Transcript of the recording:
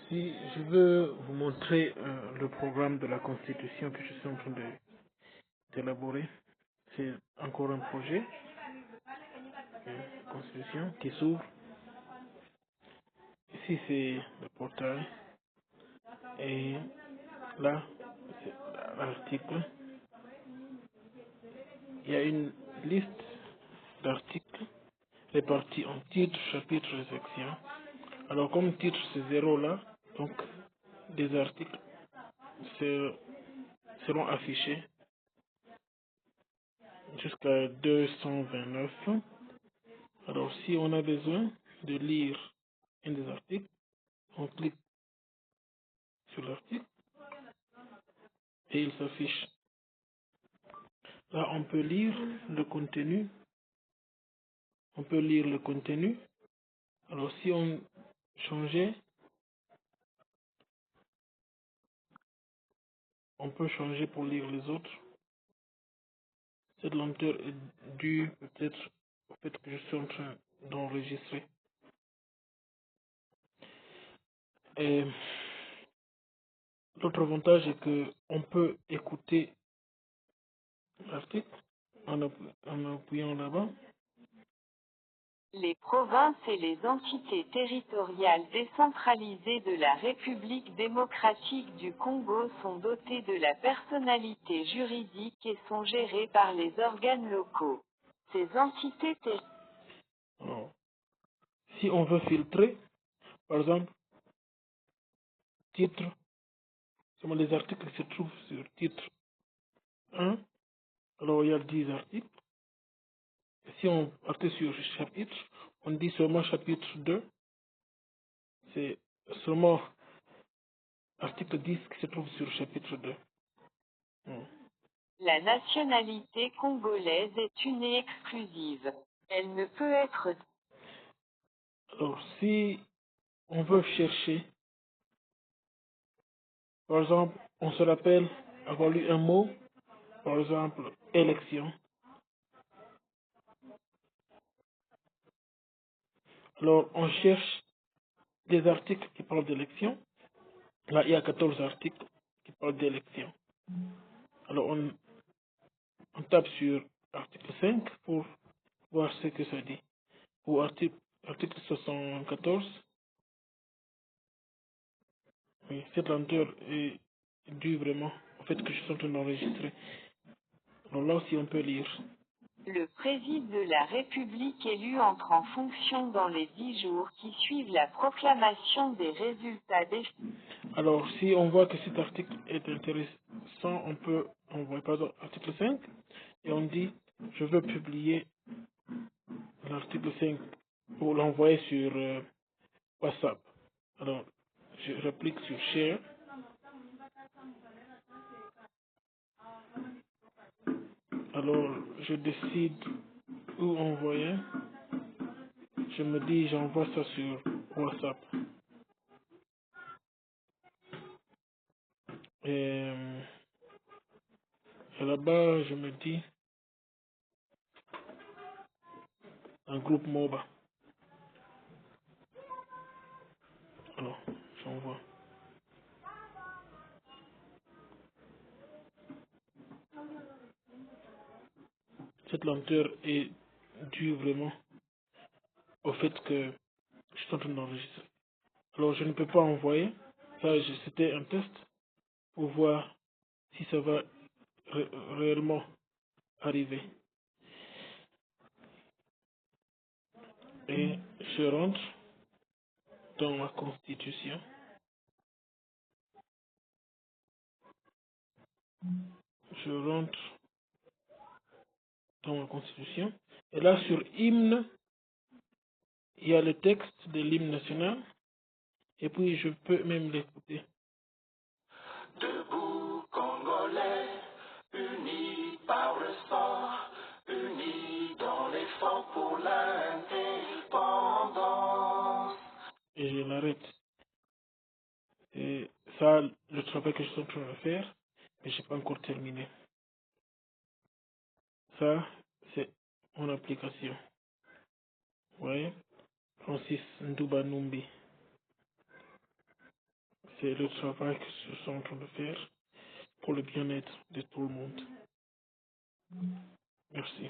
Si je veux vous montrer le programme de la Constitution que je suis en train d'élaborer, c'est encore un projet de Constitution qui s'ouvre. Ici, c'est le portail. Et là, c'est l'article. Il y a une liste d'articles répartis en titres, chapitres et sections. Alors, comme titre, c'est zéro là, donc des articles se- seront affichés jusqu'à 229. Alors, si on a besoin de lire un des articles, on clique sur l'article et il s'affiche. Là, on peut lire le contenu. On peut lire le contenu. Alors, si on changeait, on peut changer pour lire les autres. Cette lenteur est due peut-être au fait que je suis en train d'enregistrer. Et l'autre avantage est que on peut écouter l'article en appuyant là-bas. Les provinces et les entités territoriales décentralisées de la République démocratique du Congo sont dotées de la personnalité juridique et sont gérées par les organes locaux. Ces entités Alors, si on veut filtrer, par exemple, titre, les articles qui se trouvent sur titre 1, alors il y a 10 articles. Si on partait sur chapitre, on dit seulement chapitre 2, c'est seulement article 10 qui se trouve sur chapitre 2. La nationalité congolaise est une et exclusive. Elle ne peut être Alors, si on veut chercher, par exemple, on se rappelle avoir lu un mot, par exemple, élection. Alors, on cherche des articles qui parlent d'élection. Là, il y a 14 articles qui parlent d'élection. Alors, on tape sur article 5 pour voir ce que ça dit. Ou article 74. Oui, cette lenteur est due vraiment au fait que je suis en train d'enregistrer. Alors là aussi, on peut lire. le président de la République élu entre en fonction dans les 10 jours qui suivent la proclamation des résultats des Alors, si on voit que cet article est intéressant, on peut envoyer, pardon, article 5, et on dit, je veux publier l'article 5 pour l'envoyer sur WhatsApp. Alors, je réplique sur Share. Alors, je décide où envoyer. Je me dis, j'envoie ça sur WhatsApp. Et, et là-bas, je me dis, un groupe MOBA. Alors, j'envoie. Cette lenteur est due vraiment au fait que je suis en train d'enregistrer. Alors, je ne peux pas envoyer. Ça, c'était un test pour voir si ça va réellement arriver. Et je rentre dans ma constitution. Je rentre dans ma constitution. Et là, sur hymne, il y a le texte de l'hymne national. Et puis, je peux même l'écouter. Debout, Congolais, unis par le sang, unis dans l'effort pour l'indépendance. Et je l'arrête. Et ça, le travail que je suis en train de faire, mais je n'ai pas encore terminé. Ça, c'est mon application. Vous voyez? Francis Ndouba Numbi. c'est le travail qu'ils sont en train de faire pour le bien-être de tout le monde. Merci.